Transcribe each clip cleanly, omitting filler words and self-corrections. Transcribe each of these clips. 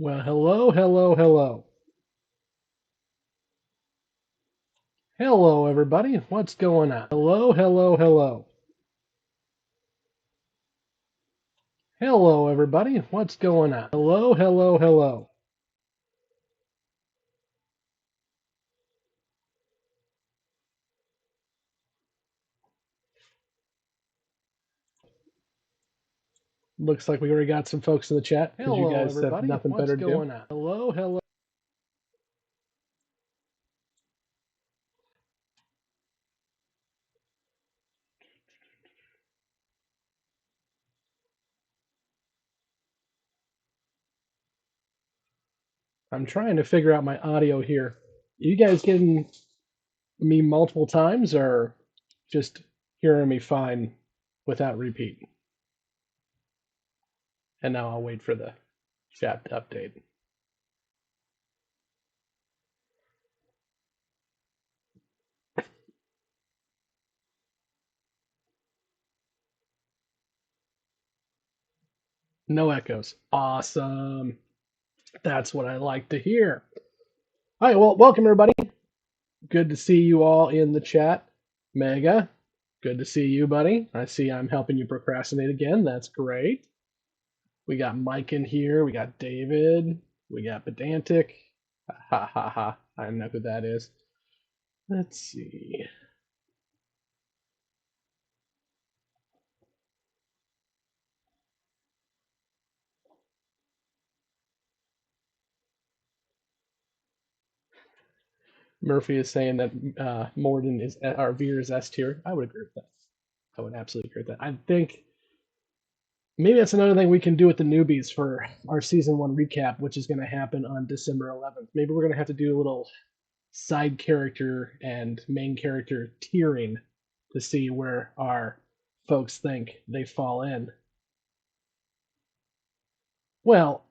Well, hello, hello, hello. Hello, everybody. What's going on? Hello, hello, hello. Hello, everybody. What's going on? Hello, hello, hello. Looks like we already got some folks in the chat because you Hello, guys have everybody. nothing What's better to do. going on? Hello, hello. I'm trying to figure out my audio here. You guys getting me multiple times or just hearing me fine without repeat? And now I'll wait for the chat to update. No echoes. Awesome. That's what I like to hear. All right, well, welcome everybody. Good to see you all in the chat. Mega, good to see you, buddy. I see I'm helping you procrastinate again. That's great. We got Mike in here. We got David. We got Pedantic. Ha ha ha. I know who that is. Let's see. Murphy is saying that Morden is our Veer is S tier. I would agree with that. I would absolutely agree with that. I think maybe that's another thing we can do with the newbies for our season one recap, which is going to happen on December 11th. Maybe we're going to have to do a little side character and main character tiering to see where our folks think they fall in. Well,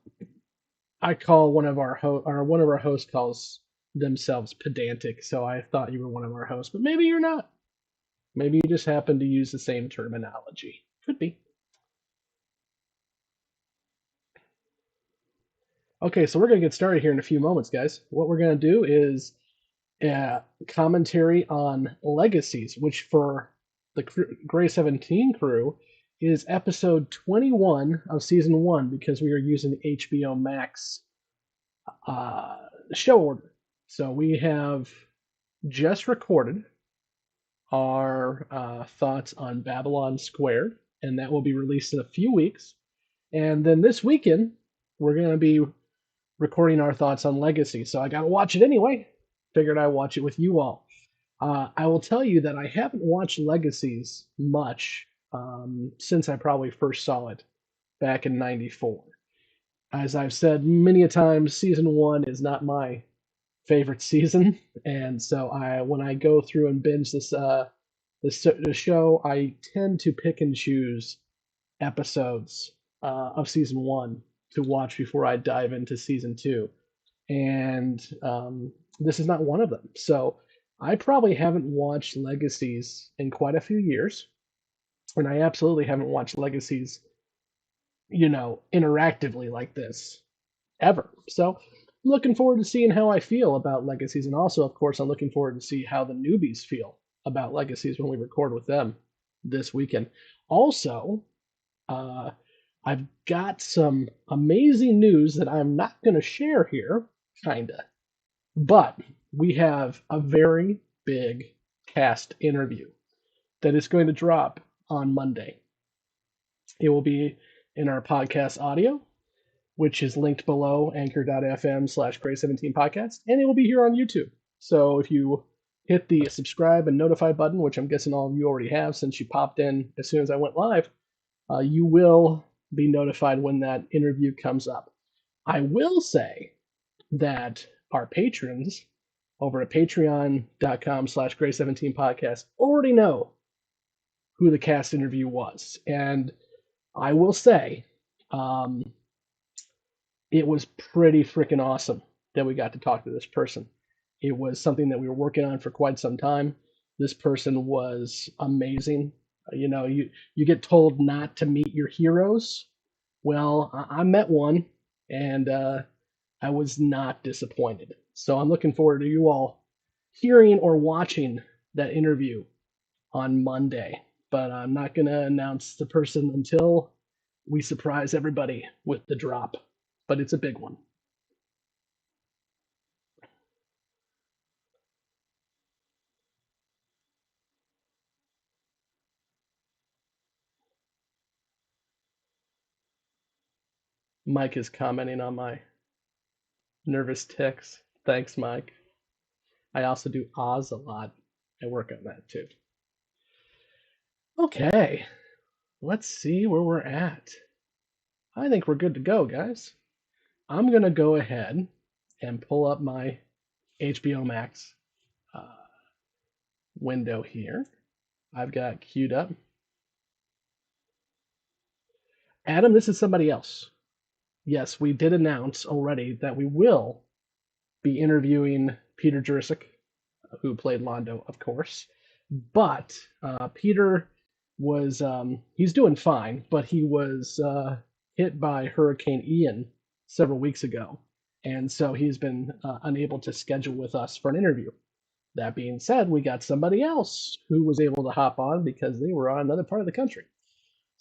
I call one of our one of our hosts calls themselves pedantic, so I thought you were one of our hosts, but maybe you're not. Maybe you just happen to use the same terminology. Could be. Okay, so we're going to get started here in a few moments, guys. What we're going to do is commentary on Legacies, which for the Gray 17 crew is episode 21 of season 1 because we are using the HBO Max uh, show order. So we have just recorded our thoughts on Babylon Squared, and that will be released in a few weeks. And then this weekend, we're going to be recording our thoughts on Legacy. So I got to watch it anyway. Figured I'd watch it with you all. I will tell you that I haven't watched Legacies much since I probably first saw it back in '94. As I've said many a times, season one is not my favorite season, and so when I go through and binge the show, I tend to pick and choose episodes of season one to watch before I dive into season two, and this is not one of them. So I probably haven't watched Legacies in quite a few years, and I absolutely haven't watched Legacies, interactively like this ever. So I'm looking forward to seeing how I feel about Legacies, and also, of course, I'm looking forward to see how the newbies feel about Legacies when we record with them this weekend. Also, uh, I've got some amazing news that I'm not going to share here, kinda, but we have a very big cast interview that is going to drop on Monday. It will be in our podcast audio, which is linked below anchor.fm/Gray17 podcast, and it will be here on YouTube. So if you hit the subscribe and notify button, which I'm guessing all of you already have since you popped in as soon as I went live, you will be notified when that interview comes up. I will say that our patrons over at patreon.com/Gray17 podcast already know who the cast interview was. And I will say, um, it was pretty freaking awesome that we got to talk to this person. It was something that we were working on for quite some time. This person was amazing. You get told not to meet your heroes. Well, I met one, and I was not disappointed. So I'm looking forward to you all hearing or watching that interview on Monday. But I'm not going to announce the person until we surprise everybody with the drop. But it's a big one. Mike is commenting on my nervous tics. Thanks, Mike. I also do Oz a lot. I work on that too. Okay, let's see where we're at. I think we're good to go, guys. I'm going to go ahead and pull up my HBO Max uh, window here. I've got queued up. Adam, this is somebody else. Yes, we did announce already that we will be interviewing Peter Jurisic, who played Londo, of course. But Peter was, he's doing fine, but he was hit by Hurricane Ian several weeks ago. And so he's been unable to schedule with us for an interview. That being said, we got somebody else who was able to hop on because they were on another part of the country.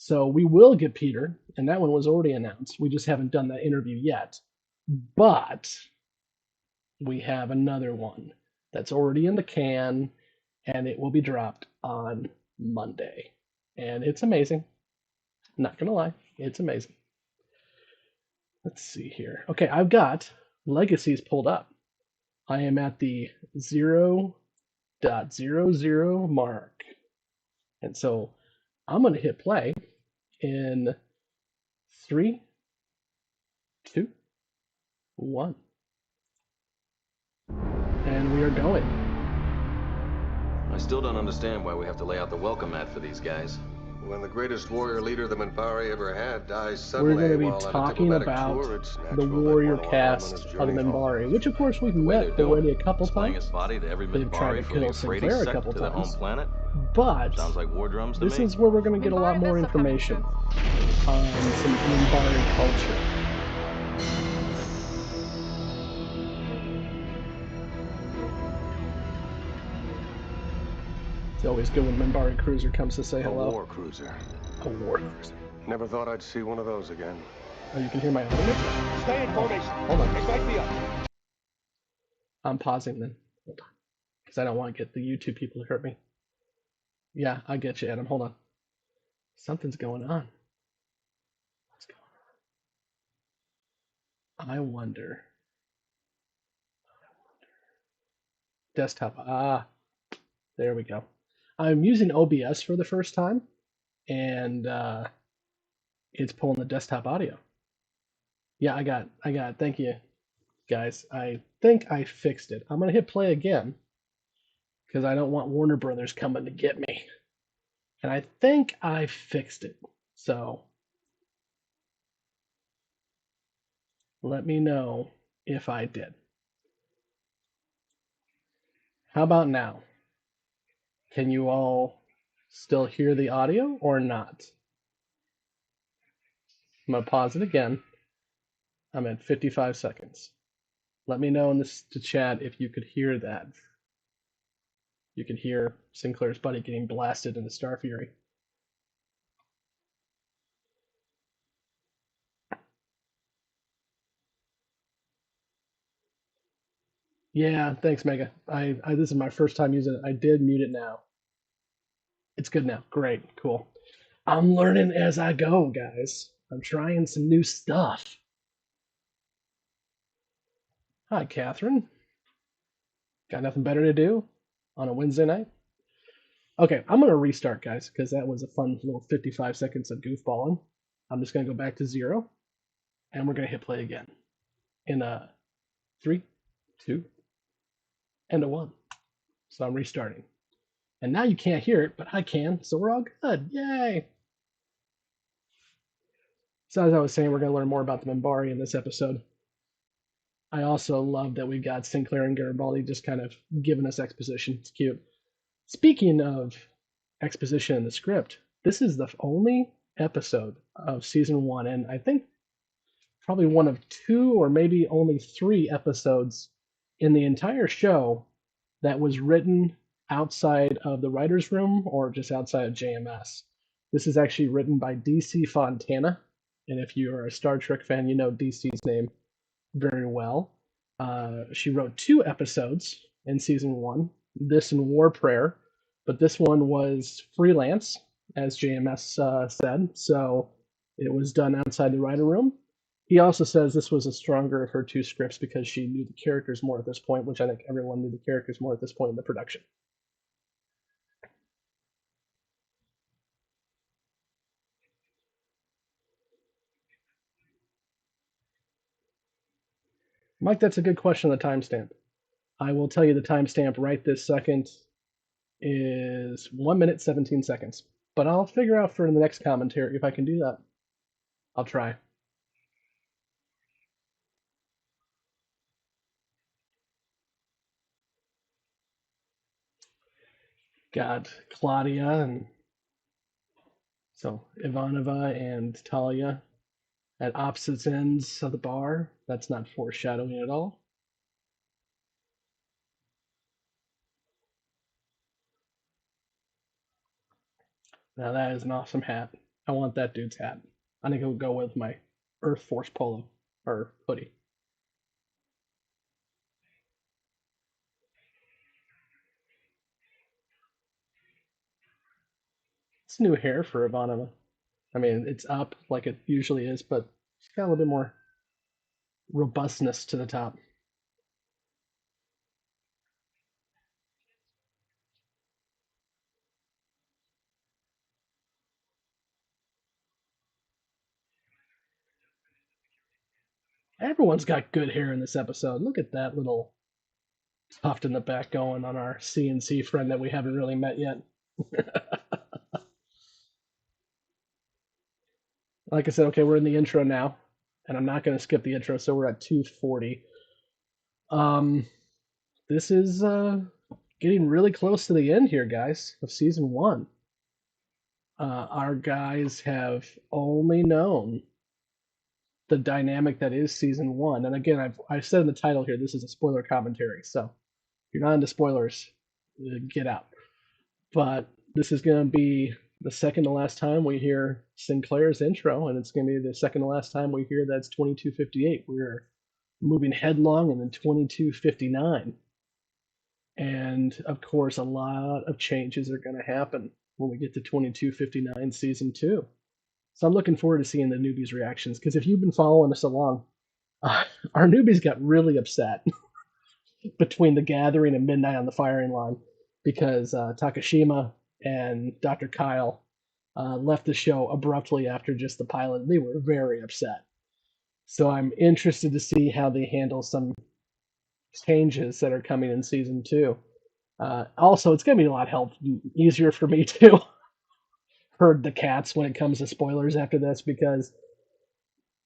So we will get Peter, and that one was already announced. We just haven't done that interview yet. But we have another one that's already in the can, and it will be dropped on Monday. And it's amazing. Not going to lie, it's amazing. Let's see here. Okay, I've got Legacies pulled up. I am at the 0.00 mark. And so I'm going to hit play in 3, 2, 1. And we are going. I still don't understand why we have to lay out the welcome mat for these guys. When the greatest warrior leader the Minbari ever had dies We're suddenly going to be while on a talking diplomatic about tour, it's the natural that warrior one will cast harm on his of the journey home. Minbari, which of course we've The way met they're doing already it, a couple displaying his times. body to every They've tried to Minbari from kill the Euphrates Sinclair a sect couple to the home times. planet. But Sounds like war drums to this me. is where we're going to get a lot more information on some Minbari culture. It's always good when Minbari Cruiser comes to say hello. A war cruiser. A war cruiser. Never thought I'd see one of those again. Oh, you can hear my audio? Stay in formation. Hold on. Expect me up. I'm pausing then. Hold on. Because I don't want to get the YouTube people to hurt me. Yeah, I get you, Adam. Hold on. Something's going on. What's going on? I wonder. Desktop. Ah, there we go. I'm using OBS for the first time, and it's pulling the desktop audio. Yeah, I got. Thank you, guys. I think I fixed it. I'm gonna hit play again because I don't want Warner Brothers coming to get me. And I think I fixed it. So let me know if I did. How about now? Can you all still hear the audio or not? I'm going to pause it again. I'm at 55 seconds. Let me know in the chat if you could hear that. You could hear Sinclair's buddy getting blasted into Star Fury. Yeah, thanks, Mega. This is my first time using it. I did mute it now. It's good now. Great, cool. I'm learning as I go, guys. I'm trying some new stuff. Hi, Catherine. Got nothing better to do on a Wednesday night? Okay, I'm going to restart, guys, because that was a fun little 55 seconds of goofballing. I'm just going to go back to 0, and we're going to hit play again in a 3, 2, and a 1. So I'm restarting. And now you can't hear it, but I can, so we're all good. Yay! So as I was saying, we're going to learn more about the Minbari in this episode. I also love that we've got Sinclair and Garibaldi just kind of giving us exposition. It's cute. Speaking of exposition in the script, this is the only episode of season 1, and I think, if probably one of two or maybe only three episodes in the entire show that was written outside of the writer's room or just outside of JMS. This is actually written by DC Fontana. And if you are a Star Trek fan, you know DC's name very well. She wrote two episodes in season one, this and War Prayer, but this one was freelance, as JMS said, so it was done outside the writer room. He also says this was a stronger of her two scripts because she knew the characters more at this point, which I think everyone knew the characters more at this point in the production. Mike, that's a good question on the timestamp. I will tell you the timestamp right this second is 1 minute 17 seconds. But I'll figure out for the next commentary if I can do that. I'll try. Got Claudia and so Ivanova and Talia at opposite ends of the bar. That's not foreshadowing at all. Now that is an awesome hat. I want that dude's hat. I think it'll go with my Earth Force polo or hoodie. It's new hair for Ivanova. I mean, it's up like it usually is, but it's got a little bit more robustness to the top. Everyone's got good hair in this episode. Look at that little tuft in the back going on our CNC friend that we haven't really met yet. Like I said, okay, we're in the intro now, and I'm not going to skip the intro, so we're at 240. Um, this is getting really close to the end here, guys, of season one. Our guys have only known the dynamic that is season one, and again, I've said in the title here, this is a spoiler commentary, so if you're not into spoilers, get out. But this is going to be the second to last time we hear Sinclair's intro, and it's going to be the second to last time we hear that's 2258. We're moving headlong into 2259. And of course, a lot of changes are going to happen when we get to 2259 season two. So I'm looking forward to seeing the newbies' reactions because if you've been following us along, our newbies got really upset between the gathering and midnight on the firing line because Takashima and Dr. Kyle left the show abruptly after just the pilot. They were very upset. So I'm interested to see how they handle some changes that are coming in season two. Also, it's going to be a lot easier for me to herd the cats when it comes to spoilers after this because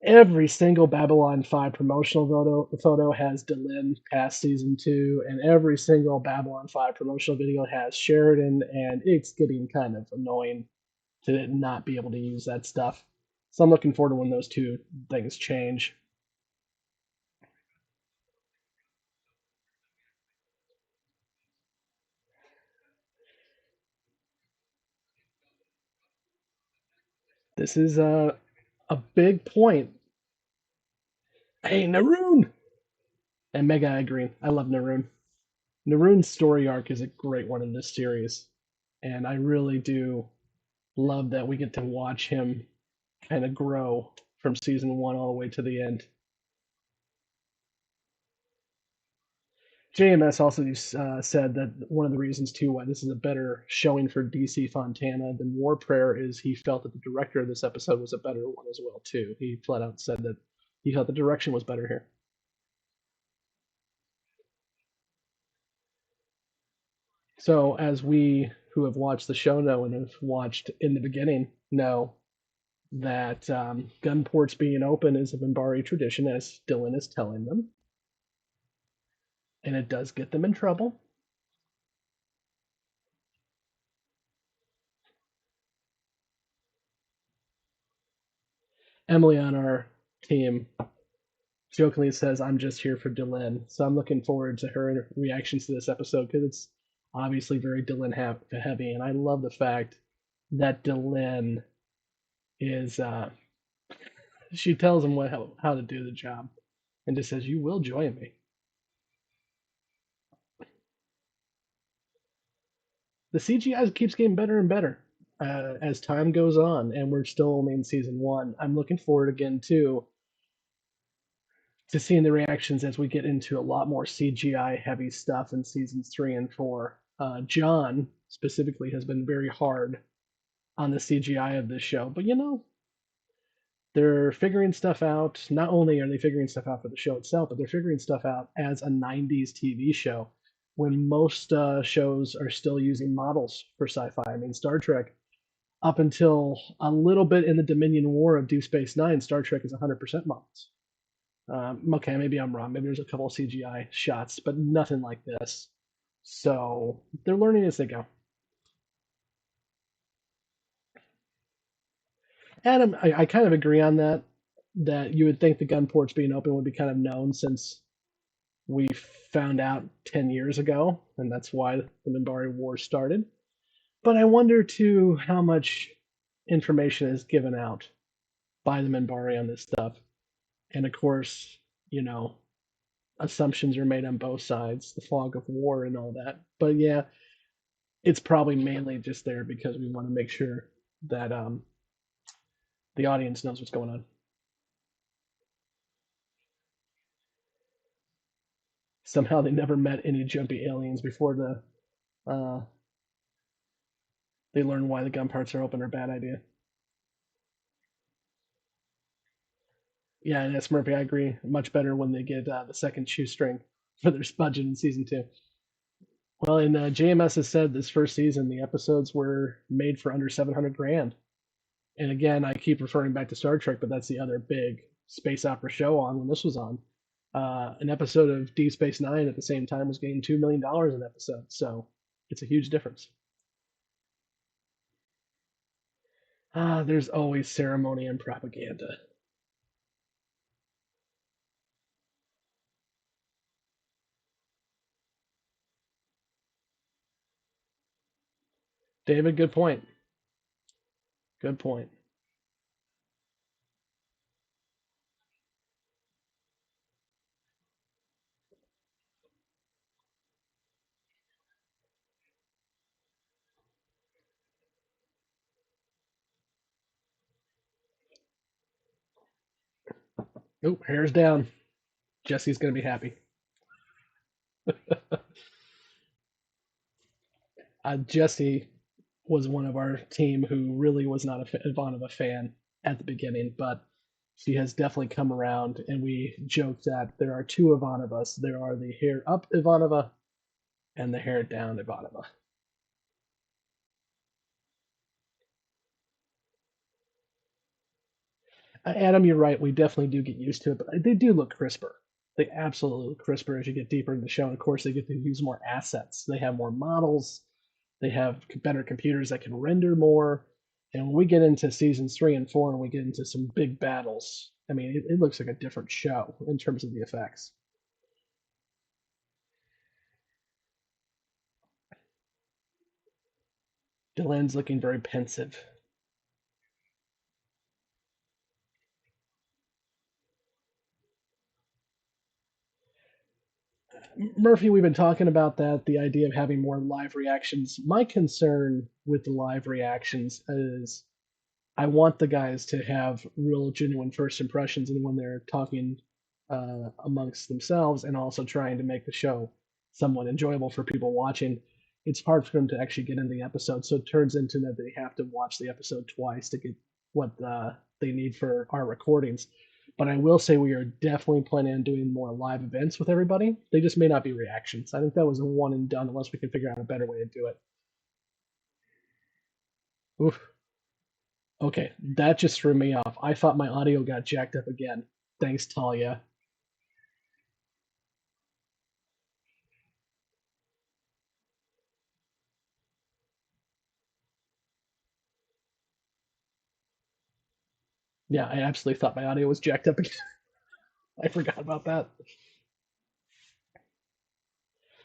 every single Babylon 5 promotional photo has Delenn past season two, and every single Babylon 5 promotional video has Sheridan, and it's getting kind of annoying to not be able to use that stuff. So I'm looking forward to when those two things change. This is a big point. Hey, Naroon! And Mega, I agree. I love Naroon. Naroon's story arc is a great one in this series, and I really do love that we get to watch him kind of grow from season one all the way to the end. JMS also said that one of the reasons too why this is a better showing for DC Fontana than War Prayer is he felt that the director of this episode was a better one as well too. He flat out said that he thought the direction was better here. So as we who have watched the show know and have watched in the beginning know that gun ports being open is a Minbari tradition, as Dylan is telling them, and it does get them in trouble. Emily on our team jokingly says, "I'm just here for Dylan." So I'm looking forward to her reactions to this episode because it's obviously very Dylan heavy, and I love the fact that Dylan is. She tells him how to do the job, and just says, "You will join me." The CGI keeps getting better and better as time goes on, and we're still only in season one. I'm looking forward again to seeing the reactions as we get into a lot more CGI heavy stuff in seasons three and four. John specifically has been very hard on the CGI of this show, but they're figuring stuff out. Not only are they figuring stuff out for the show itself, but they're figuring stuff out as a 90s TV show when most shows are still using models for sci-fi. I mean, Star Trek, up until a little bit in the Dominion War of Deep Space Nine, Star Trek is 100% models. Okay, maybe I'm wrong. Maybe there's a couple of CGI shots, but nothing like this. So they're learning as they go. Adam, I kind of agree on that. That you would think the gun ports being open would be kind of known since we found out 10 years ago, and that's why the Minbari War started. But I wonder too how much information is given out by the Minbari on this stuff. And of course, you know, assumptions are made on both sides, the fog of war and all that. But yeah, it's probably mainly just there because we want to make sure that the audience knows what's going on. Somehow they never met any jumpy aliens before they learn why the gun parts are open are a bad idea. Yeah, and yes, Murphy, I agree. Much better when they get the second shoestring for their budget in season two. Well, and JMS has said this first season the episodes were made for under 700 grand. And again, I keep referring back to Star Trek, but that's the other big space opera show on when this was on. An episode of Deep Space Nine at the same time was getting $2 million an episode, so it's a huge difference. There's always ceremony and propaganda. David, good point. Good point. Oh, hair's down. Jesse's gonna be happy. Jesse was one of our team who really was not a Ivanova fan at the beginning, but she has definitely come around, and we joke that there are two Ivanovas. There are the hair up Ivanova and the hair down Ivanova. Adam, you're right. We definitely do get used to it, but they do look crisper. They absolutely look crisper as you get deeper in the show. And of course, they get to use more assets. They have more models. They have better computers that can render more. And when we get into seasons three and four and we get into some big battles, I mean, it looks like a different show in terms of the effects. Dylan's looking very pensive. Murphy, we've been talking about that, the idea of having more live reactions. My concern with the live reactions is I want the guys to have real, genuine first impressions, and when they're talking amongst themselves and also trying to make the show somewhat enjoyable for people watching, it's hard for them to actually get into the episode. So it turns into that they have to watch the episode twice to get what they need for our recordings. But I will say we are definitely planning on doing more live events with everybody. They just may not be reactions. I think that was a one and done unless we can figure out a better way to do it. Oof. Okay, that just threw me off. I thought my audio got jacked up again. Thanks, Talia. Yeah, I absolutely thought my audio was jacked up again. I forgot about that.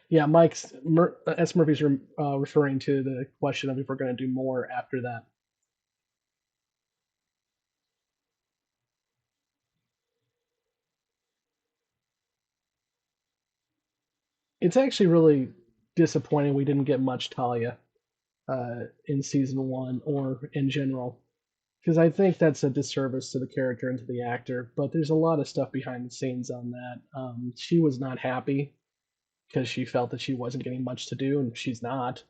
Yeah, S. Murphy's referring to the question of if we're going to do more after that. It's actually really disappointing we didn't get much Talia in season one or in general, because I think that's a disservice to the character and to the actor. But there's a lot of stuff behind the scenes on that. She was not happy because she felt that she wasn't getting much to do, and she's not.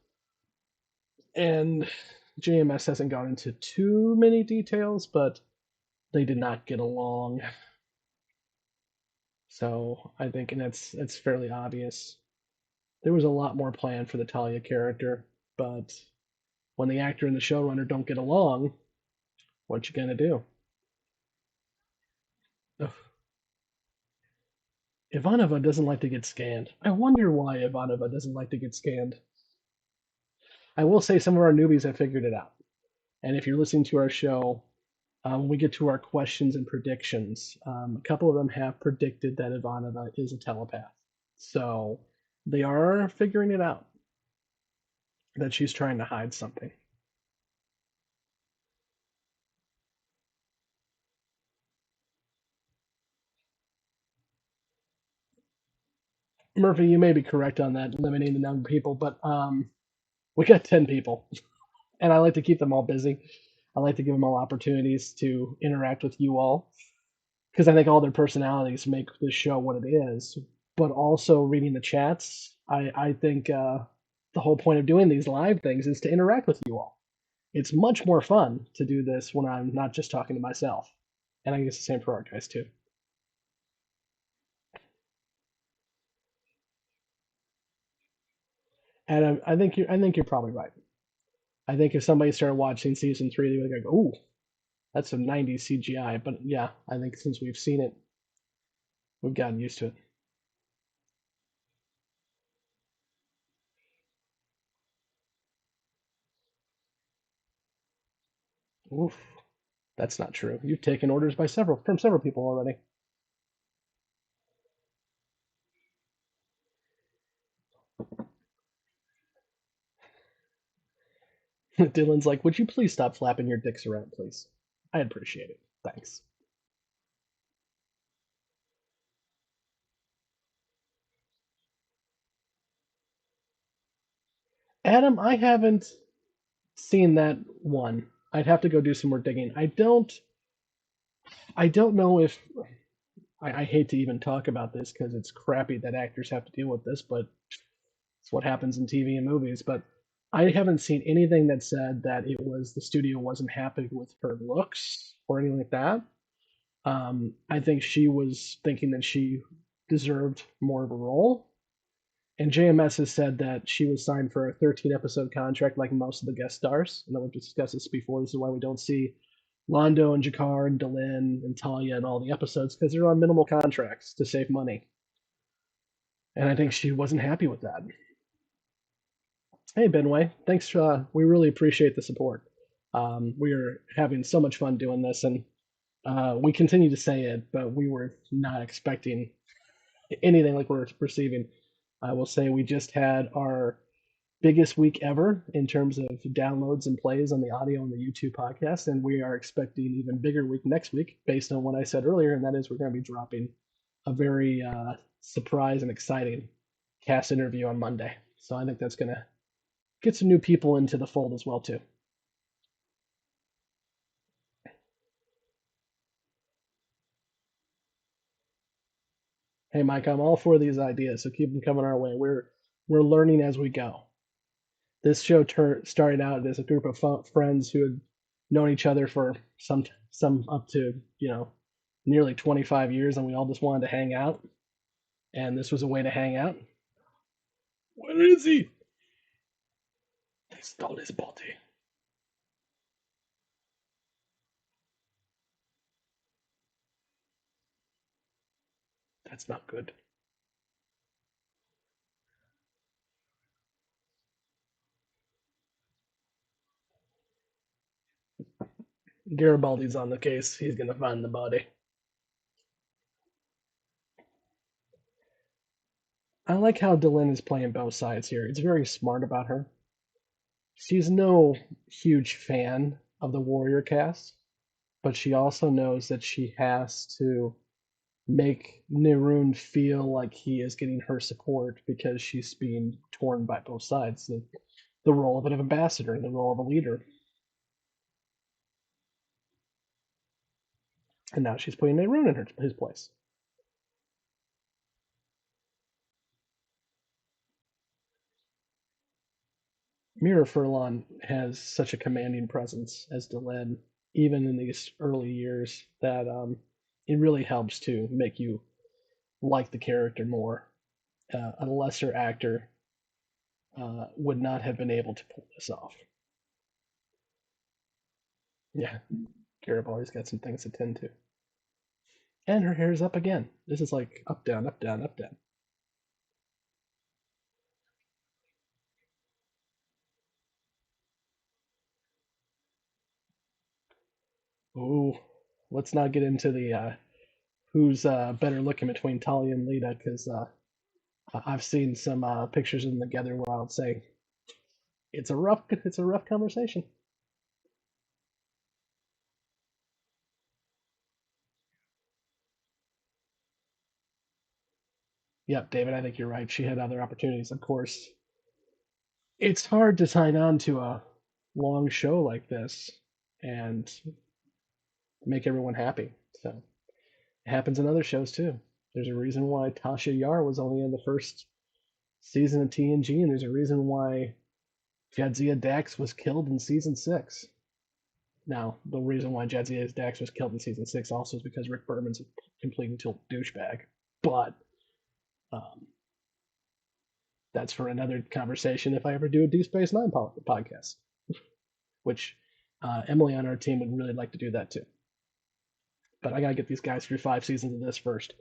And JMS hasn't gone into too many details, but they did not get along. So I think, and that's fairly obvious. There was a lot more planned for the Talia character, but when the actor and the showrunner don't get along, what you gonna do? Ugh. Ivanova doesn't like to get scanned. I wonder why Ivanova doesn't like to get scanned. I will say some of our newbies have figured it out. And if you're listening to our show, when we get to our questions and predictions, a couple of them have predicted that Ivanova is a telepath. So they are figuring it out that she's trying to hide something. Murphy, you may be correct on that, limiting the number of people, but we got 10 people, and I like to keep them all busy. I like to give them all opportunities to interact with you all because I think all their personalities make this show what it is. But also reading the chats, I think the whole point of doing these live things is to interact with you all. It's much more fun to do this when I'm not just talking to myself, and I guess the same for our guys too. And I think you're probably right. I think if somebody started watching season three, they would go, "Ooh, that's some '90s CGI." But yeah, I think since we've seen it, we've gotten used to it. Oof, that's not true. You've taken orders by several people already. Dylan's like, "Would you please stop flapping your dicks around, please? I appreciate it. Thanks." Adam, I haven't seen that one. I'd have to go do some more digging. I don't know if I hate to even talk about this because it's crappy that actors have to deal with this, but it's what happens in TV and movies. But I haven't seen anything that said that it was the studio wasn't happy with her looks or anything like that. I think she was thinking that she deserved more of a role. And JMS has said that she was signed for a 13 episode contract like most of the guest stars. And we've discussed this before. This is why we don't see Londo and Jakar and Delin and Talia and all the episodes because they're on minimal contracts to save money. And I think she wasn't happy with that. Hey, Benway, thanks. We really appreciate the support. We are having so much fun doing this, and we continue to say it, but we were not expecting anything like we're receiving. I will say we just had our biggest week ever in terms of downloads and plays on the audio and the YouTube podcast, and we are expecting an even bigger week next week based on what I said earlier, and that is we're going to be dropping a very surprise and exciting cast interview on Monday. So I think that's going to get some new people into the fold as well too. Hey, Mike, I'm all for these ideas, so keep them coming our way. We're learning as we go. This show started out as a group of friends who had known each other for some up to nearly 25 years, and we all just wanted to hang out. And this was a way to hang out. Where is he? They stole his body. That's not good. Garibaldi's on the case. He's gonna find the body. I like how Delenn is playing both sides here. It's very smart about her. She's no huge fan of the warrior cast, but she also knows that she has to make Neroon feel like he is getting her support because she's being torn by both sides. The role of an ambassador, the role of a leader. And now she's putting Neroon in his place. Mira Furlan has such a commanding presence as Delenn, even in these early years, that it really helps to make you like the character more. A lesser actor would not have been able to pull this off. Yeah, Garibaldi's got some things to tend to. And her hair's up again. This is like up, down, up, down, up, down. Ooh, let's not get into the who's better looking between Talia and Lita, because I've seen some pictures of them together where I would say it's a rough conversation. Yep, David, I think you're right. She had other opportunities, of course. It's hard to sign on to a long show like this and make everyone happy. So it happens in other shows too. There's a reason why Tasha Yar was only in the first season of TNG, and there's a reason why Jadzia Dax was killed in season six. Now, the reason why Jadzia Dax was killed in season six also is because Rick Berman's a complete and total douchebag. But um, that's for another conversation if I ever do a Deep Space Nine podcast, which Emily on our team would really like to do that too. But I gotta get these guys through 5 seasons of this first.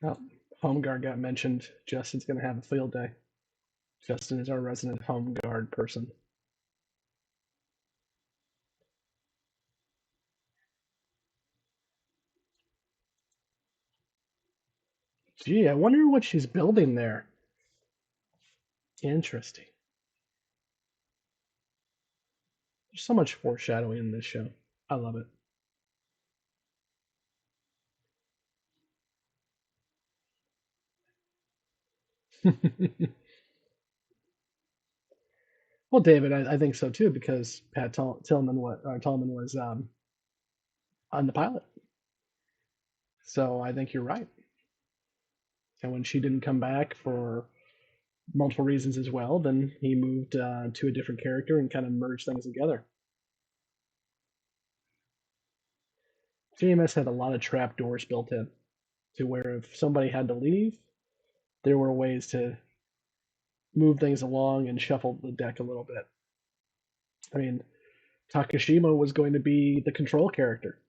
Oh, home guard got mentioned. Justin's gonna have a field day. Justin is our resident home guard person. Gee, I wonder what she's building there. Interesting. There's so much foreshadowing in this show. I love it. Well, David, I think so too because Tillman was on the pilot, so I think you're right. And when she didn't come back for multiple reasons as well, then he moved to a different character and kind of merged things together. JMS had a lot of trap doors built in to where if somebody had to leave, there were ways to move things along and shuffle the deck a little bit. I mean, Takashima was going to be the control character,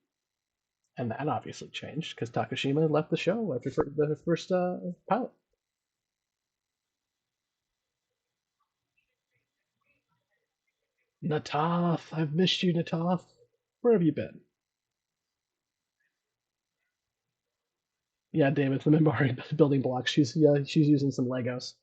and that obviously changed because Takashima left the show after the first pilot. Nataf, I've missed you, Nataf. Where have you been? Yeah, David, the Mimbari building blocks. She's using some Legos.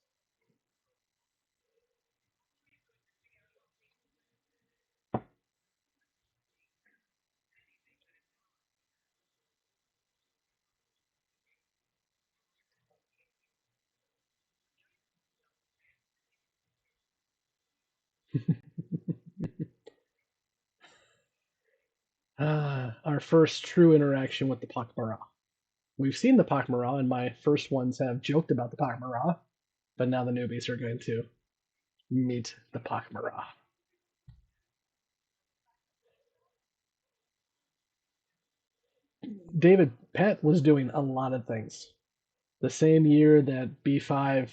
Our first true interaction with the Pakmara. We've seen the Pakmara, and my first ones have joked about the Pakmara, but now the newbies are going to meet the Pakmara. David Pett was doing a lot of things. The same year that B5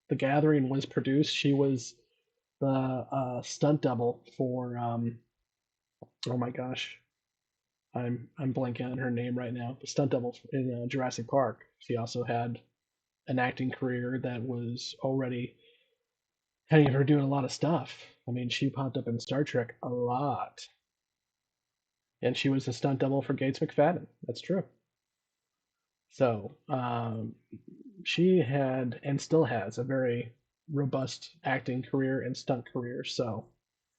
The Gathering was produced, she was the stunt double for, oh my gosh, I'm blanking on her name right now. The stunt double in Jurassic Park. She also had an acting career that was already having her doing a lot of stuff. I mean, she popped up in Star Trek a lot, and she was a stunt double for Gates McFadden. That's true. So she had and still has a very robust acting career and stunt career. So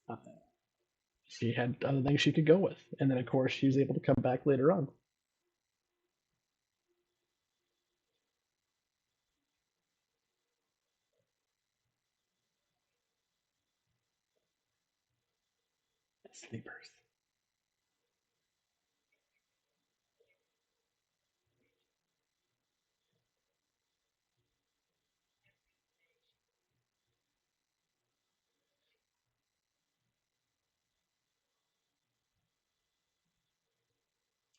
uh, she had other things she could go with, and then of course she was able to come back later on. Sleepers.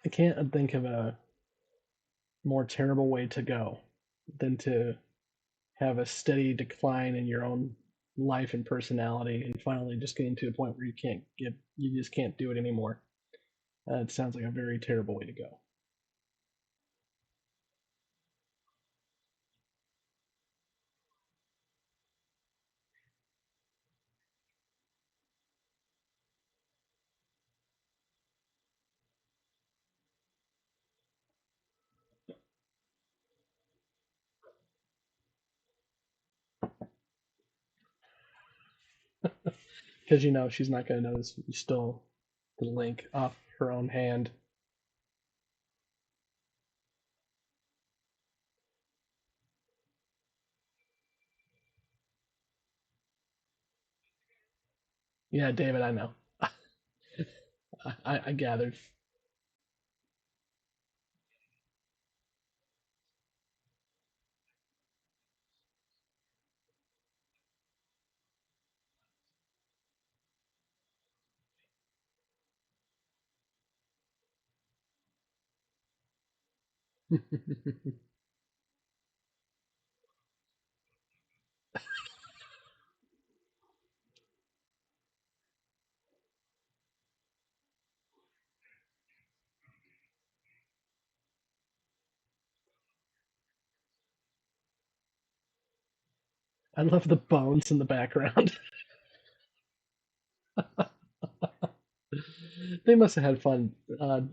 I can't think of a more terrible way to go than to have a steady decline in your own life and personality and finally just getting to a point where you just can't do it anymore. It sounds like a very terrible way to go. Because you know she's not going to notice you stole the link off her own hand. Yeah, David, I know. I gathered. I love the bones in the background. They must have had fun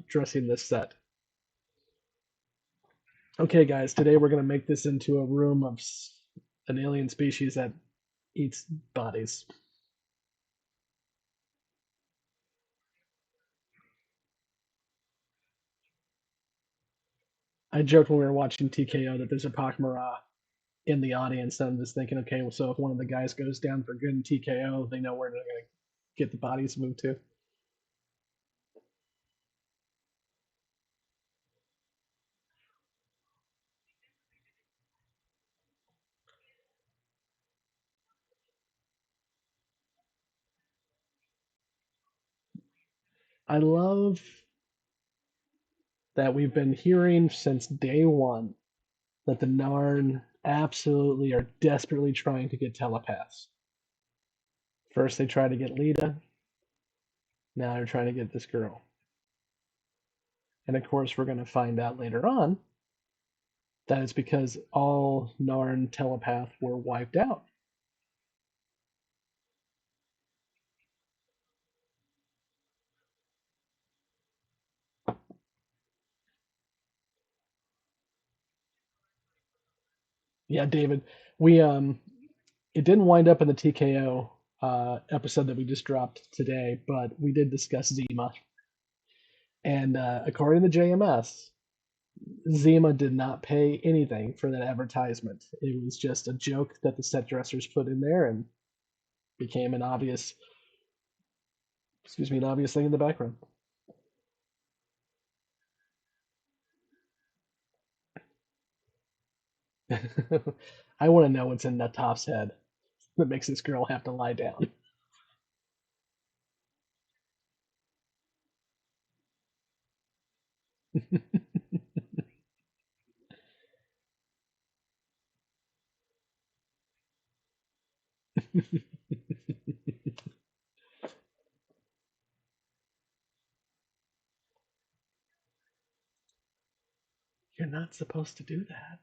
dressing this set. Okay, guys, today we're going to make this into a room of an alien species that eats bodies. I joked when we were watching TKO that there's a Pakmara in the audience, and I'm just thinking, okay, well, so if one of the guys goes down for good in TKO, they know where they're going to get the bodies moved to. I love that we've been hearing since day one that the Narn absolutely are desperately trying to get telepaths. First, they tried to get Lita, now they're trying to get this girl. And of course, we're going to find out later on that it's because all Narn telepath were wiped out. Yeah, David, we it didn't wind up in the TKO episode that we just dropped today, but we did discuss Zima. And according to JMS, Zima did not pay anything for that advertisement. It was just a joke that the set dressers put in there and became an obvious, excuse me, an obvious thing in the background. I want to know what's in that top's head that makes this girl have to lie down. not supposed to do that.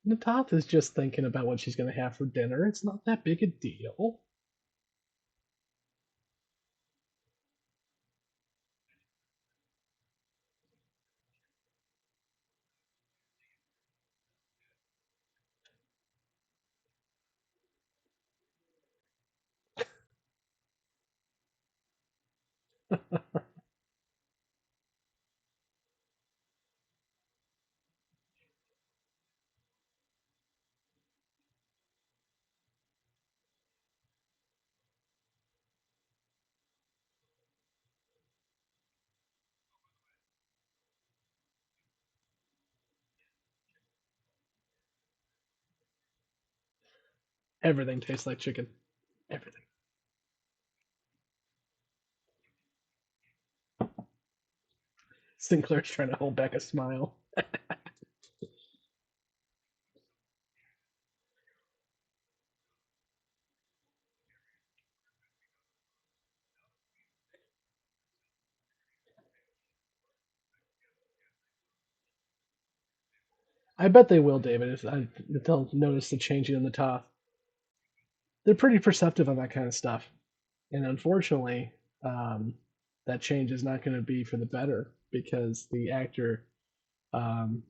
Natath is just thinking about what she's going to have for dinner. It's not that big a deal. Everything tastes like chicken. Everything. Sinclair's trying to hold back a smile. I bet they will, David. If they'll notice the changing in the Toth. They're pretty perceptive on that kind of stuff. And unfortunately, um, that change is not going to be for the better because the actor um,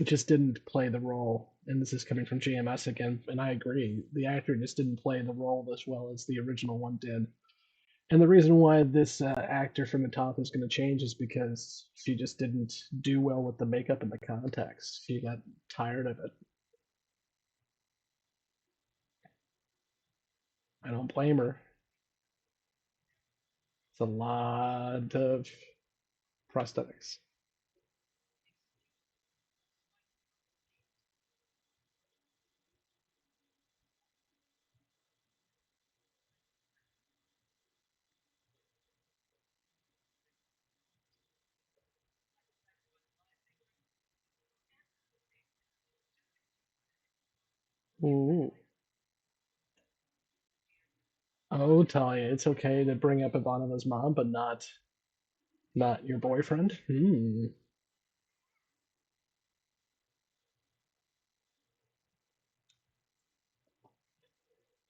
just didn't play the role. And this is coming from JMS again, and I agree. The actor just didn't play the role as well as the original one did. And the reason why this actor from the top is going to change is because she just didn't do well with the makeup and the context. She got tired of it. I don't blame her. It's a lot of prosthetics. Ooh. Oh, Talia, it's okay to bring up Ivanova's mom, but not your boyfriend. Hmm.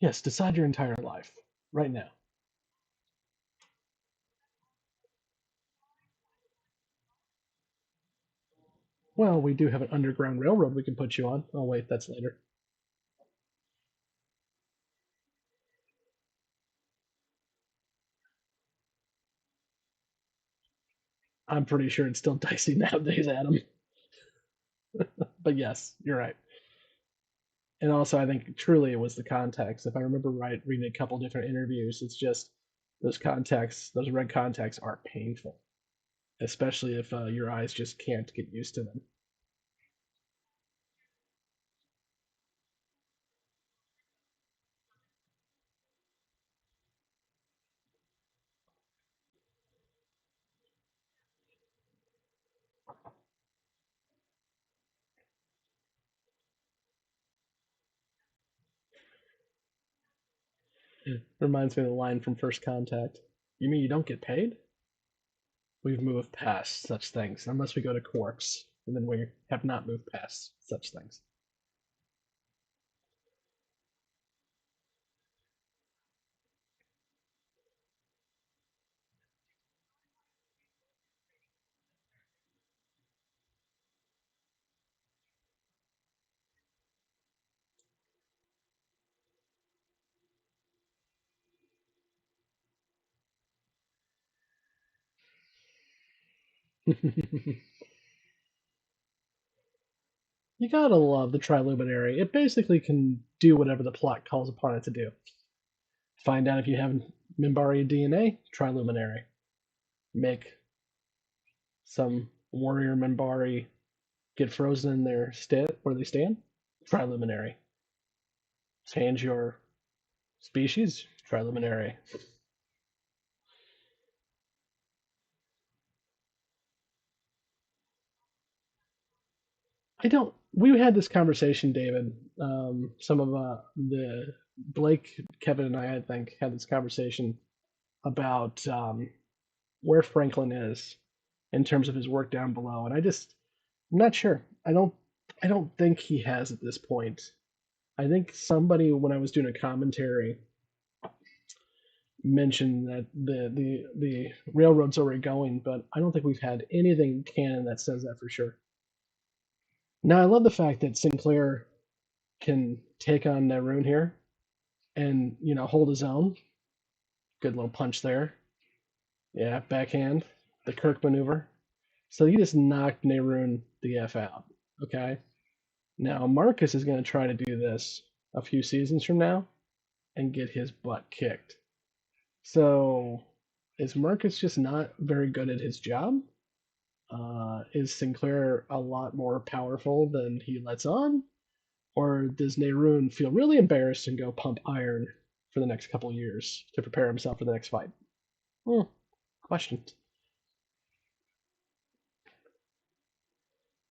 Yes, decide your entire life right now. Well, we do have an underground railroad we can put you on. Oh wait, that's later. I'm pretty sure it's still dicey nowadays, Adam. But yes, you're right. And also, I think truly it was the contacts. If I remember right, reading a couple different interviews, it's just those contacts, those red contacts are painful, especially if your eyes just can't get used to them. Reminds me of the line from First Contact. You mean you don't get paid? We've moved past such things, unless we go to Quarks, and then we have not moved past such things. You gotta love the Triluminary. It basically can do whatever the plot calls upon it to do. Find out if you have Minbari DNA, Triluminary. Make some warrior Minbari get frozen in their where they stand, Triluminary. Change your species, Triluminary. I don't We had this conversation, David. Some of the Blake, Kevin, and I think, had this conversation about where Franklin is in terms of his work down below, and I'm not sure. I don't think he has at this point. I think somebody, when I was doing a commentary, mentioned that the railroad's already going, but I don't think we've had anything canon that says that for sure. Now, I love the fact that Sinclair can take on Naroon here and hold his own. Good little punch there. Yeah, backhand, the Kirk maneuver. So he just knocked Naroon the f out. Okay. Now Marcus is going to try to do this a few seasons from now and get his butt kicked. So is Marcus just not very good at his job? Is Sinclair a lot more powerful than he lets on? Or does Nehruin feel really embarrassed and go pump iron for the next couple of years to prepare himself for the next fight? Hmm, questions.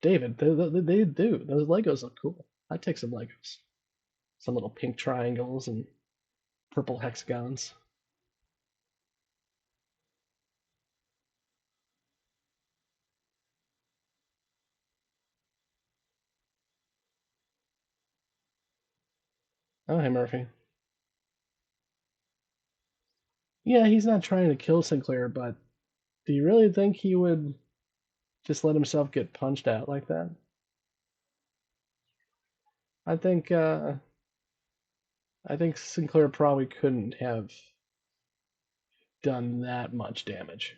David, they do. Those Legos look cool. I'd take some Legos. Some little pink triangles and purple hexagons. Oh, hey, Murphy. Yeah, he's not trying to kill Sinclair, but do you really think he would just let himself get punched out like that? I think uh, I think Sinclair probably couldn't have done that much damage.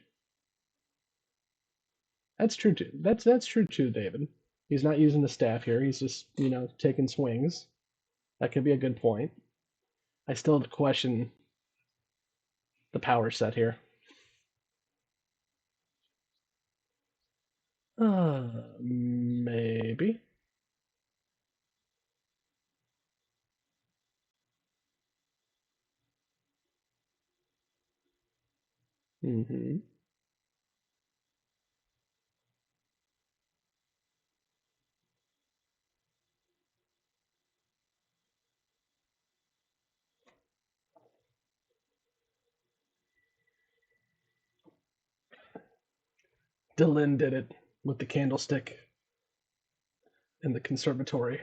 That's true too. That's true too, David. He's not using the staff here. He's just taking swings. That could be a good point. I still question the power set here. Maybe. Hmm. Dylan did it with the candlestick in the conservatory.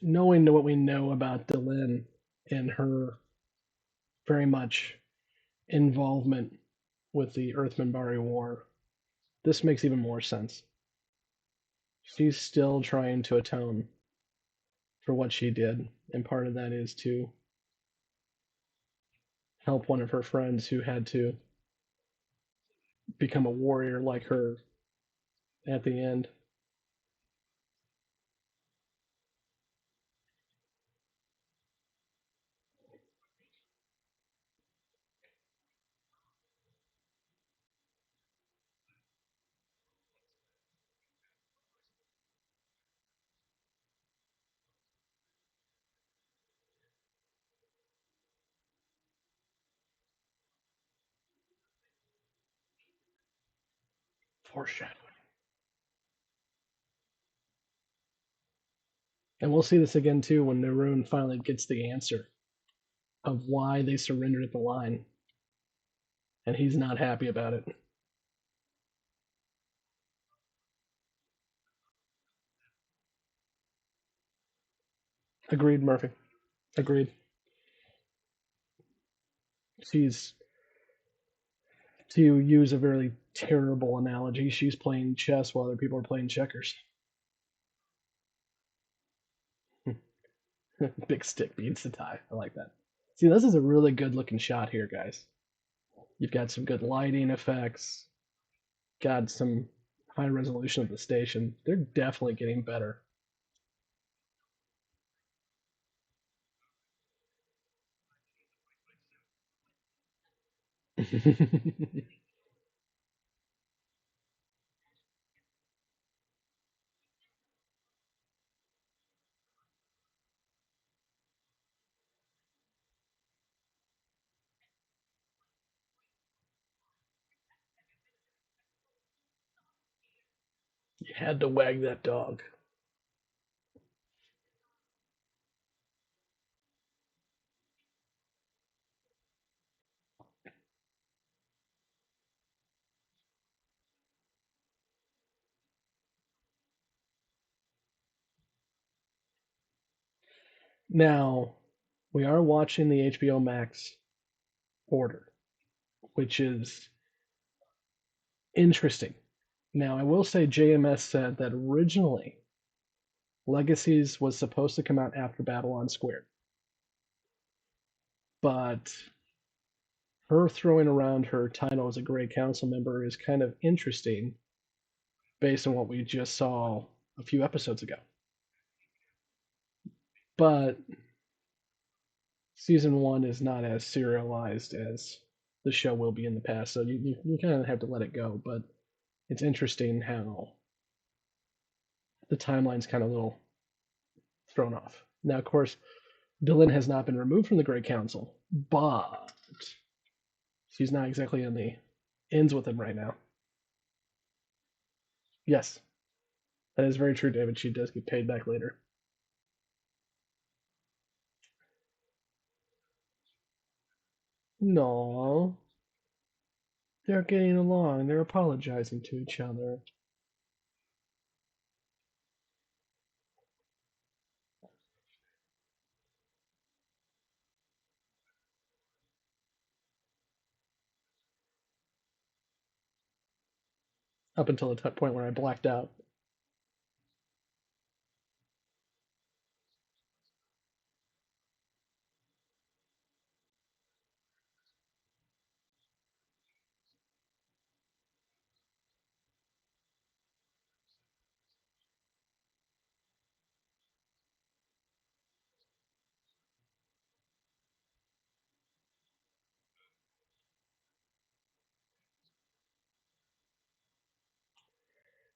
Knowing what we know about Dylan and her very much involvement with the Earth Minbari War, this makes even more sense. She's still trying to atone for what she did, and part of that is to help one of her friends who had to become a warrior like her at the end. Foreshadowing. And we'll see this again too when Naroon finally gets the answer of why they surrendered at the line, and he's not happy about it. Agreed, Murphy. Agreed. She's, to use a very terrible analogy, she's playing chess while other people are playing checkers. Big stick beats the tie. I like that. See, this is a really good looking shot here, guys. You've got some good lighting effects. got some high resolution of the station. They're definitely getting better. You had to wag that dog. Now, we are watching the HBO Max order, which is interesting. Now, I will say JMS said that originally Legacies was supposed to come out after Babylon Squared, but her throwing around her title as a Grey Council member is kind of interesting based on what we just saw a few episodes ago. But season one is not as serialized as the show will be in the past, so you kind of have to let it go. But it's interesting how the timeline's kind of a little thrown off. Now, of course, Dylan has not been removed from the Grey Council, but she's not exactly in the ends with him right now. Yes, that is very true, David. She does get paid back later. No, they're getting along. They're apologizing to each other. Up until the point where I blacked out.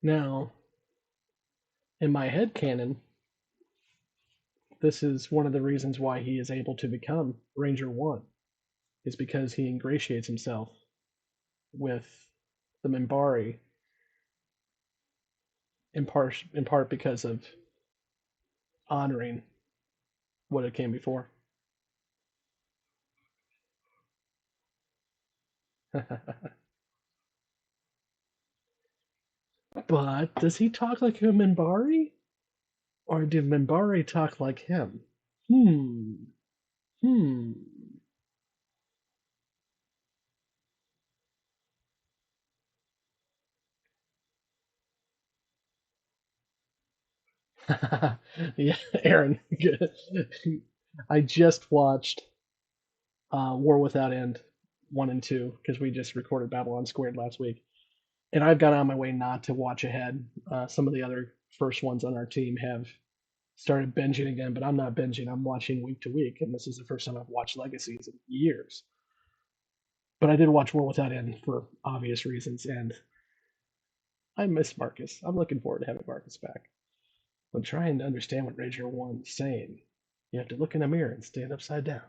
Now, in my head canon, this is one of the reasons why he is able to become Ranger One, is because he ingratiates himself with the Minbari in part because of honoring what it came before. But does he talk like a Minbari? Or did Minbari talk like him? Hmm. Hmm. Yeah, Aaron. I just watched War Without End 1 and 2 because we just recorded Babylon Squared last week. And I've gone on my way not to watch ahead. Some of the other first ones on our team have started binging again, but I'm not binging. I'm watching week to week, and this is the first time I've watched Legacies in years. But I did watch War Without End for obvious reasons, and I miss Marcus. I'm looking forward to having Marcus back. When trying to understand what Ranger One's saying, you have to look in a mirror and stand upside down.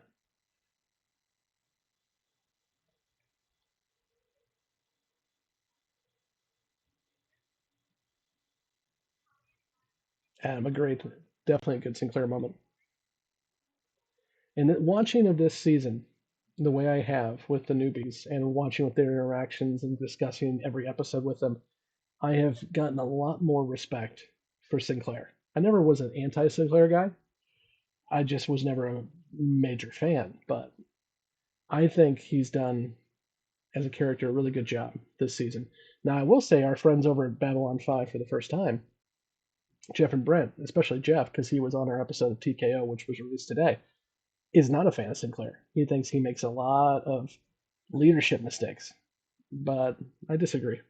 Adam, agreed. Definitely a good Sinclair moment. And watching of this season, the way I have with the newbies and watching with their interactions and discussing every episode with them, I have gotten a lot more respect for Sinclair. I never was an anti Sinclair guy. I just was never a major fan, but I think he's done as a character a really good job this season. Now, I will say our friends over at Babylon 5 for the first time, Jeff and Brent, especially Jeff, because he was on our episode of TKO, which was released today, is not a fan of Sinclair. He thinks he makes a lot of leadership mistakes, but I disagree.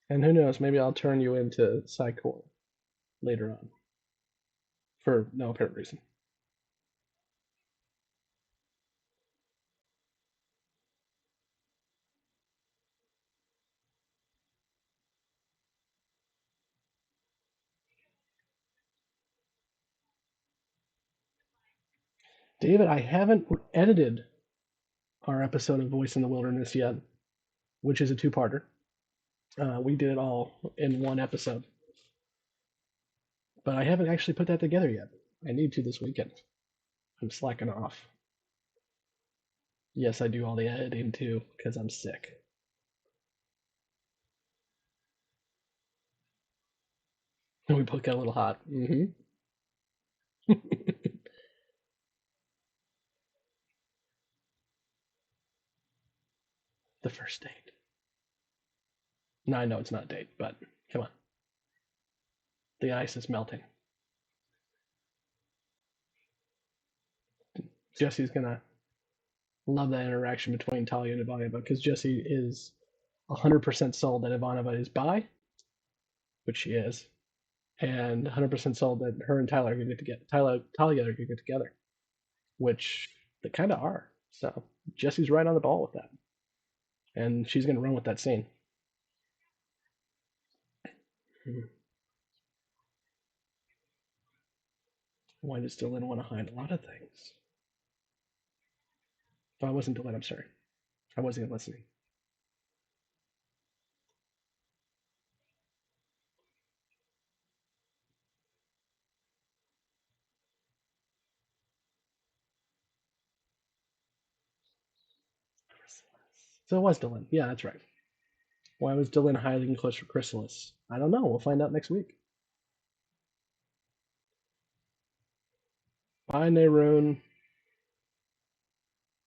And who knows, maybe I'll turn you into Psychor later on for no apparent reason. David, I haven't edited our episode of Voice in the Wilderness yet, which is a two-parter. We did it all in one episode, but I haven't actually put that together yet. I need to this weekend. I'm slacking off. Yes, I do all the editing too, because I'm sick. And we both got a little hot. The first date. No, I know it's not a date, but come on. The ice is melting. Jesse's gonna love that interaction between Talia and Ivanova because Jesse is 100% sold that Ivanova is bi, which she is, and 100% sold that her and Tyler are gonna get together. Talia are gonna get together, which they kind of are. So Jesse's right on the ball with that, and she's gonna run with that scene. Hmm. Why does Dylan want to hide a lot of things? Oh, I wasn't Dylan. I'm sorry. I wasn't even listening. So it was Dylan. Yeah, that's right. Why was Dylan hiding close for Chrysalis? I don't know. We'll find out next week. Bye, Nehruun.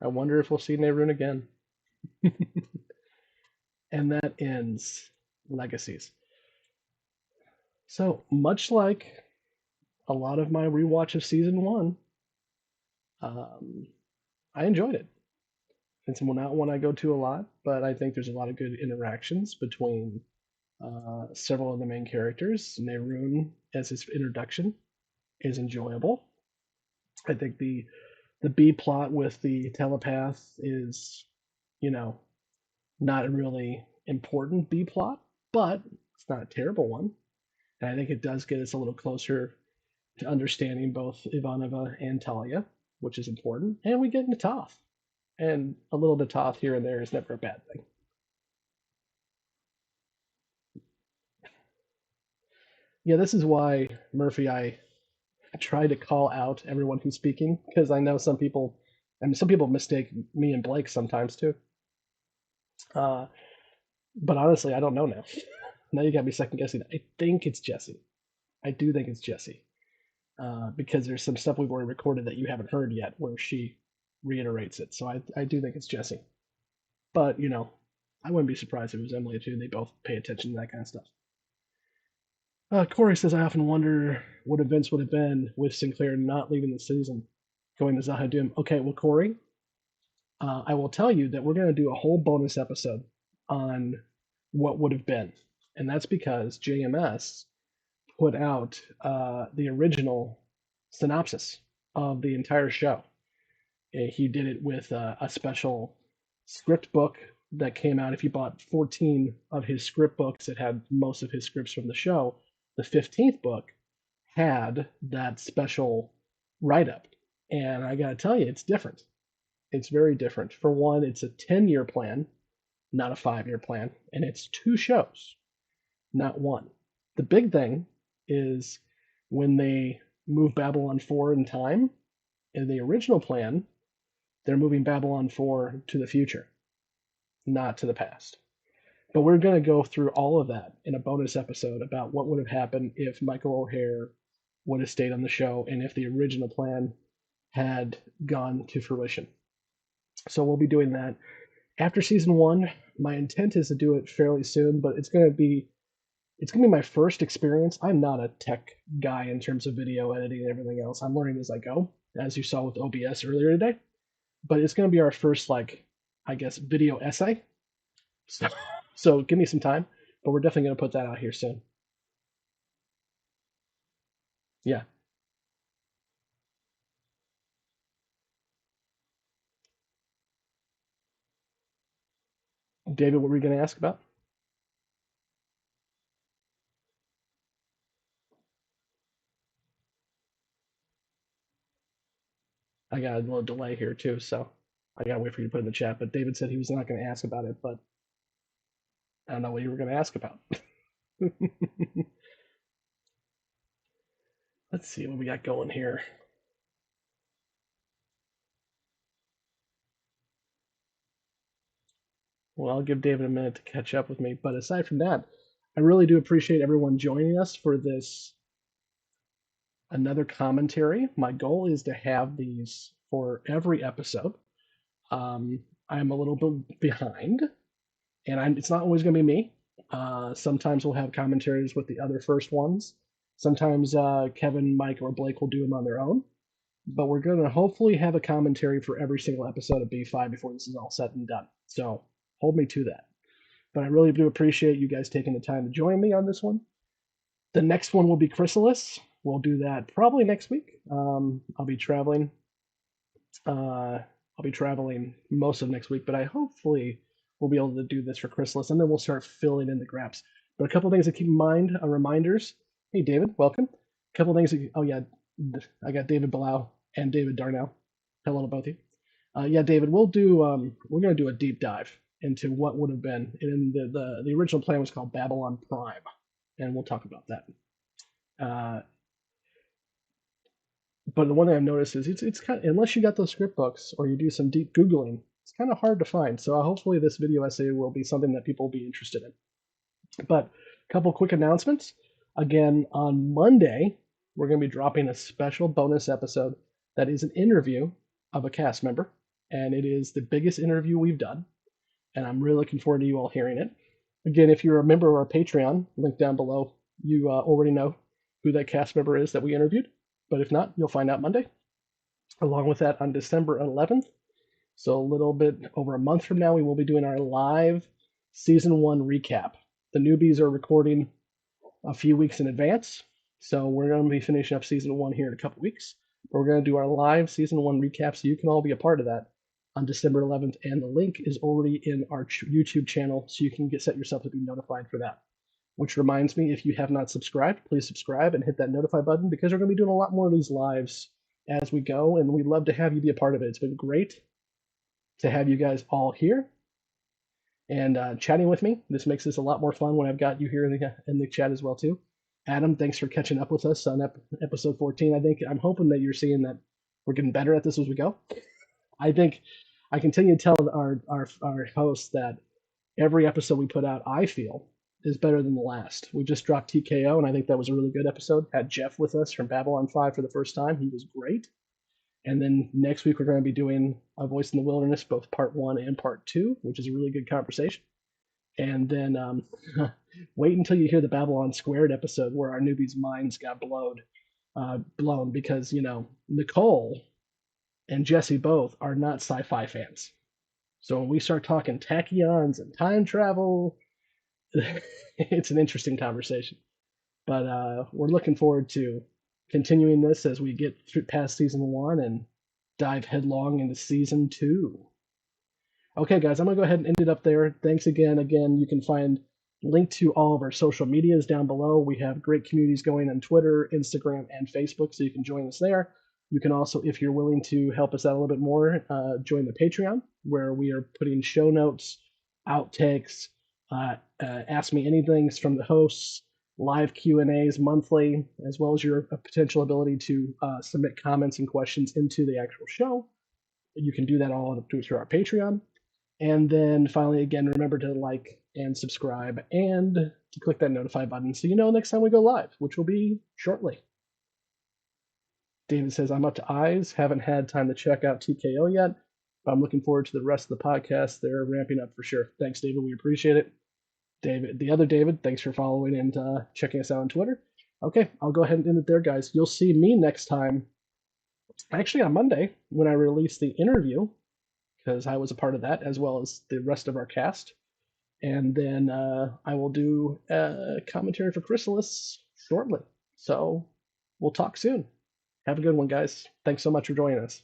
I wonder if we'll see Nehruun again. And that ends Legacies. So, much like a lot of my rewatch of season one, um, I enjoyed it. It's not one I go to a lot, but I think there's a lot of good interactions between several of the main characters. Nehruun, as his introduction, is enjoyable. I think the B plot with the telepath is, you know, not a really important B plot, but it's not a terrible one. And I think it does get us a little closer to understanding both Ivanova and Talia, which is important. And we get into Toth. And a little bit Toth here and there is never a bad thing. Yeah, this is why, Murphy, I try to call out everyone who's speaking, because I know some people, I mean, some people mistake me and Blake sometimes too. Uh, but honestly, I don't know now. Now you got me second guessing. I think it's Jessi. I do think it's Jessi. Because there's some stuff we've already recorded that you haven't heard yet where she reiterates it. So I do think it's Jessi. But, I wouldn't be surprised if it was Emily too. They both pay attention to that kind of stuff. Corey says, I often wonder what events would have been with Sinclair not leaving the season, going to Zahadum. Okay, well, Corey, I will tell you that we're going to do a whole bonus episode on what would have been. And that's because JMS put out the original synopsis of the entire show. He did it with a special script book that came out. If you bought 14 of his script books, it had most of his scripts from the show. The 15th book had that special write up. And I got to tell you, it's different. It's very different. For one, it's a 10-year plan, not a 5-year plan, and it's two shows, not one. The big thing is when they move Babylon 4 in time, in the original plan, they're moving Babylon 4 to the future, not to the past. But we're going to go through all of that in a bonus episode about what would have happened if Michael O'Hare would have stayed on the show and if the original plan had gone to fruition. So we'll be doing that after season one. My intent is to do it fairly soon, but it's gonna be my first experience. I'm not a tech guy in terms of video editing and everything else. I'm learning as I go, as you saw with OBS earlier today. But it's gonna be our first, like, I guess, video essay. So, so give me some time. but we're definitely going to put that out here soon. Yeah. David, what were you going to ask about? I got a little delay here too, so I got to wait for you to put it in the chat. But David said he was not going to ask about it, but I don't know what you were going to ask about. Let's see what we got going here. Well, I'll give David a minute to catch up with me. But aside from that, I really do appreciate everyone joining us for this another commentary. My goal is to have these for every episode. I'm a little bit behind, and it's not always going to be me. Sometimes we'll have commentaries with the other first ones. Sometimes Kevin, Mike, or Blake will do them on their own. But we're going to hopefully have a commentary for every single episode of B5 before this is all said and done. So hold me to that. But I really do appreciate you guys taking the time to join me on this one. The next one will be Chrysalis. We'll do that probably next week. I'll be traveling. I'll be traveling most of next week, but I hopefully will be able to do this for Chrysalis, and then we'll start filling in the gaps. But a couple of things to keep in mind, reminders. Hey, David, welcome. A couple of things. Oh yeah, I got David Blau and David Darnell. Hello to both of you. Yeah, David, we'll do. We're going to do a deep dive into what would have been. And the original plan was called Babylon Prime, and we'll talk about that. But the one thing I've noticed is it's kind of, unless you got those script books or you do some deep googling, it's kind of hard to find. So hopefully this video essay will be something that people will be interested in. But a couple quick announcements. Again, on Monday, we're going to be dropping a special bonus episode that is an interview of a cast member, and it is the biggest interview we've done, and I'm really looking forward to you all hearing it. Again, if you're a member of our Patreon, link down below, you already know who that cast member is that we interviewed, but if not, you'll find out Monday. Along with that, on December 11th, so a little bit over a month from now, we will be doing our live season 1 recap. The newbies are recording a few weeks in advance, so we're going to be finishing up season 1 here in a couple weeks. But we're going to do our live season 1 recap, so you can all be a part of that on December 11th, and the link is already in our YouTube channel, so you can set yourself to be notified for that. Which reminds me, if you have not subscribed, please subscribe and hit that notify button, because we're going to be doing a lot more of these lives as we go, and we'd love to have you be a part of it. It's been great to have you guys all here and chatting with me. This makes this a lot more fun when I've got you here in the chat as well too. Adam, thanks for catching up with us on episode 14. I'm hoping that you're seeing that we're getting better at this as we go. I think I continue to tell our hosts that every episode we put out, I feel, is better than the last. We just dropped TKO, and I think that was a really good episode. Had Jeff with us from Babylon 5 for the first time. He was great. And then next week, we're going to be doing A Voice in the Wilderness, both part 1 and part 2, which is a really good conversation. And then wait until you hear the Babylon Squared episode where our newbies' minds got blown because, Nicole and Jessi both are not sci-fi fans. So when we start talking tachyons and time travel, it's an interesting conversation. But we're looking forward to continuing this as we get past season 1 and dive headlong into season 2. Okay, guys, I'm going to go ahead and end it up there. Thanks again. Again, you can find link to all of our social medias down below. We have great communities going on Twitter, Instagram, and Facebook, so you can join us there. You can also, if you're willing to help us out a little bit more, join the Patreon, where we are putting show notes, outtakes, ask me anything from the hosts, live Q&As monthly, as well as your potential ability to submit comments and questions into the actual show. You can do that all through our Patreon. And then finally, again, remember to like and subscribe and to click that notify button so you know next time we go live, which will be shortly. David says, I'm up to eyes. Haven't had time to check out TKO yet, but I'm looking forward to the rest of the podcast. They're ramping up for sure. Thanks, David. We appreciate it. David, the other David, thanks for following and checking us out on Twitter. Okay, I'll go ahead and end it there, guys. You'll see me next time, actually on Monday, when I release the interview, because I was a part of that, as well as the rest of our cast. and then I will do a commentary for Chrysalis shortly. So we'll talk soon. Have a good one, guys. Thanks so much for joining us.